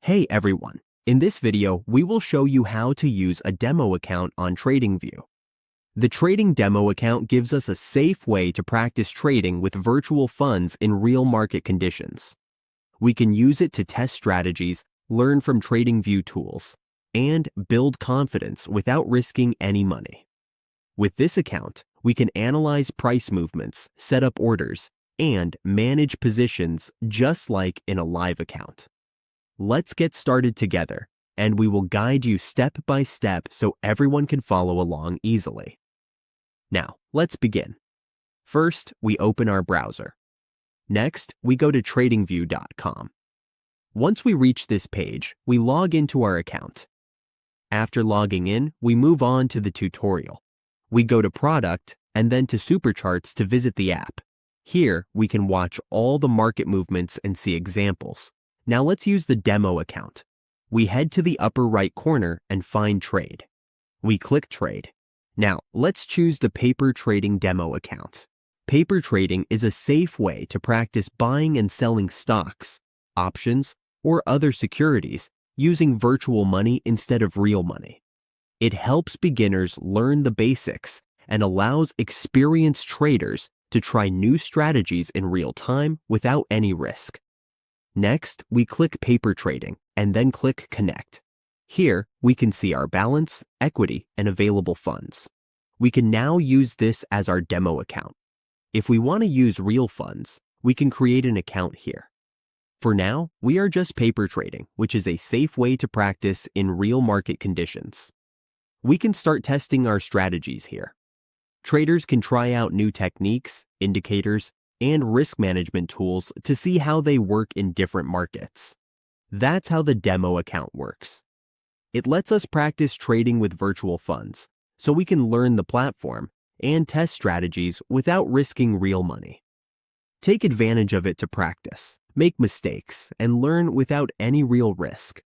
Hey everyone! In this video, we will show you how to use a demo account on Tradingview. The trading demo account gives us a safe way to practice trading with virtual funds in real market conditions. We can use it to test strategies, learn from Tradingview tools, and build confidence without risking any money. With this account, we can analyze price movements, set up orders, and manage positions just like in a live account. Let's get started together, and we will guide you step by step so everyone can follow along easily. Now, let's begin. First, we open our browser. Next, we go to tradingview.com. Once we reach this page, we log into our account. After logging in, we move on to the tutorial. We go to Product and then to Supercharts to visit the app. Here, we can watch all the market movements and see examples. Now let's use the demo account. We head to the upper right corner and find Trade. We click Trade. Now let's choose the paper trading demo account. Paper trading is a safe way to practice buying and selling stocks, options, or other securities using virtual money instead of real money. It helps beginners learn the basics and allows experienced traders to try new strategies in real time without any risk. Next, we click Paper Trading and then click Connect. Here, we can see our balance, equity, and available funds. We can now use this as our demo account. If we want to use real funds, we can create an account here. For now, we are just paper trading, which is a safe way to practice in real market conditions. We can start testing our strategies here. Traders can try out new techniques, indicators, and risk management tools to see how they work in different markets. That's how the demo account works. It lets us practice trading with virtual funds, so we can learn the platform and test strategies without risking real money. Take advantage of it to practice, make mistakes, and learn without any real risk.